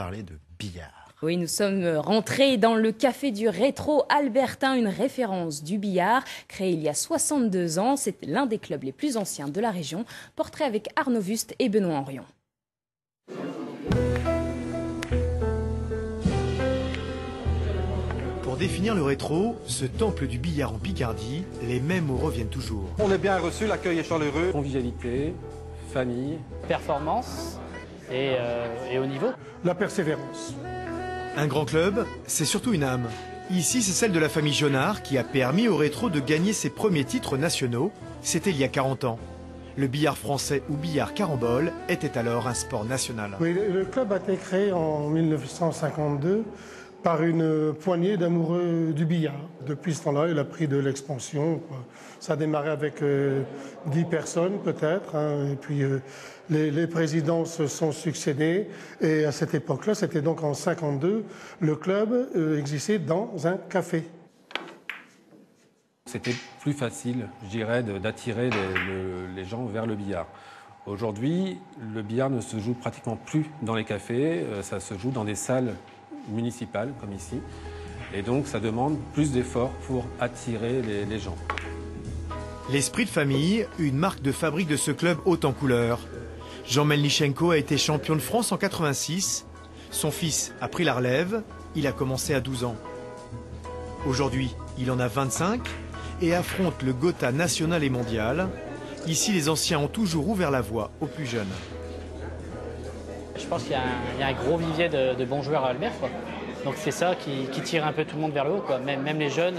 parler de billard. Oui, nous sommes rentrés dans le café du rétro albertain, une référence du billard. Créé il y a 62 ans, c'est l'un des clubs les plus anciens de la région. Portrait avec Arnaud Wust et Benoît Henrion. Pour définir le rétro, ce temple du billard en Picardie, les mêmes mots reviennent toujours. On est bien reçu, l'accueil est chaleureux. Convivialité, famille, performance et au niveau. La persévérance. Un grand club, c'est surtout une âme. Ici, c'est celle de la famille Jonard qui a permis au rétro de gagner ses premiers titres nationaux. C'était il y a 40 ans. Le billard français ou billard carambole était alors un sport national. Oui, le club a été créé en 1952 par une poignée d'amoureux du billard. Depuis ce temps-là, il a pris de l'expansion, quoi. Ça a démarré avec 10 personnes peut-être, hein, et puis les présidents se sont succédés. Et à cette époque-là, c'était donc en 52, le club existait dans un café. c'était plus facile, je dirais, d'attirer les gens vers le billard. Aujourd'hui, le billard ne se joue pratiquement plus dans les cafés, ça se joue dans des salles municipales, comme ici. Et donc, ça demande plus d'efforts pour attirer les gens. L'esprit de famille, une marque de fabrique de ce club haut en couleur. Jean Melnichenko a été champion de France en 86. Son fils a pris la relève. Il a commencé à 12 ans. Aujourd'hui, il en a 25 et affronte le Gotha national et mondial. Ici, les anciens ont toujours ouvert la voie aux plus jeunes. Je pense qu'il y a un gros vivier de bons joueurs à Albert, quoi. Donc c'est ça qui tire un peu tout le monde vers le haut, quoi. Même les jeunes,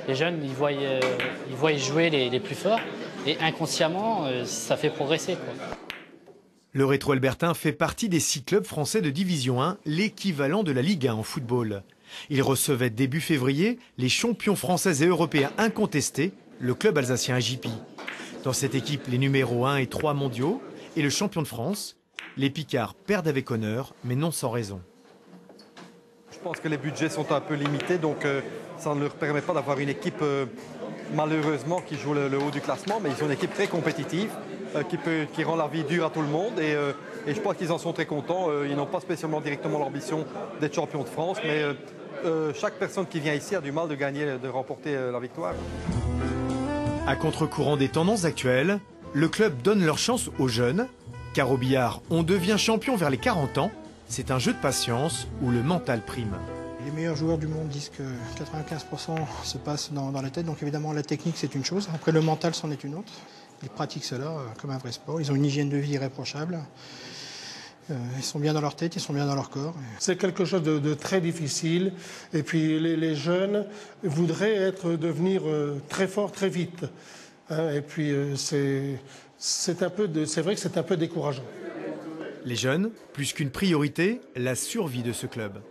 ils voient jouer les plus forts et inconsciemment, ça fait progresser, quoi. Le rétro albertain fait partie des 6 clubs français de Division 1, l'équivalent de la Ligue 1 en football. Il recevait début février les champions français et européens incontestés, le club alsacien AJP. Dans cette équipe, les numéros 1 et 3 mondiaux et le champion de France. Les Picards perdent avec honneur, mais non sans raison. Je pense que les budgets sont un peu limités, donc ça ne leur permet pas d'avoir une équipe, malheureusement, qui joue le haut du classement, mais ils ont une équipe très compétitive, qui rend la vie dure à tout le monde, et je pense qu'ils en sont très contents. Ils n'ont pas spécialement directement l'ambition d'être champions de France, mais chaque personne qui vient ici a du mal de gagner, de remporter la victoire. À contre-courant des tendances actuelles, le club donne leur chance aux jeunes, car au billard, on devient champion vers les 40 ans. C'est un jeu de patience où le mental prime. Les meilleurs joueurs du monde disent que 95% se passe dans la tête, donc évidemment la technique c'est une chose, après le mental c'en est une autre. Ils pratiquent cela comme un vrai sport, ils ont une hygiène de vie irréprochable, ils sont bien dans leur tête, ils sont bien dans leur corps. C'est quelque chose de très difficile, et puis les jeunes voudraient devenir très forts très vite, hein, et puis c'est vrai que c'est un peu décourageant. Les jeunes, plus qu'une priorité, la survie de ce club.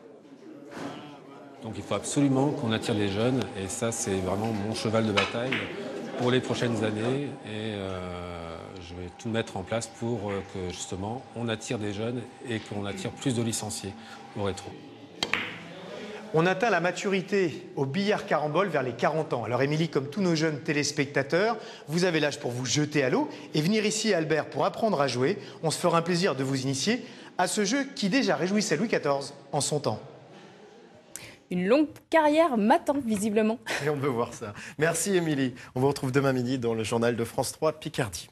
Donc il faut absolument qu'on attire les jeunes, et ça c'est vraiment mon cheval de bataille pour les prochaines années, et je vais tout mettre en place pour que justement on attire des jeunes et qu'on attire plus de licenciés au rétro. On atteint la maturité au billard carambole vers les 40 ans. Alors Émilie, comme tous nos jeunes téléspectateurs, vous avez l'âge pour vous jeter à l'eau et venir ici à Albert pour apprendre à jouer. On se fera un plaisir de vous initier à ce jeu qui déjà réjouissait Louis XIV en son temps. Une longue carrière m'attend visiblement. Et on veut voir ça. Merci Émilie. On vous retrouve demain midi dans le journal de France 3 Picardie.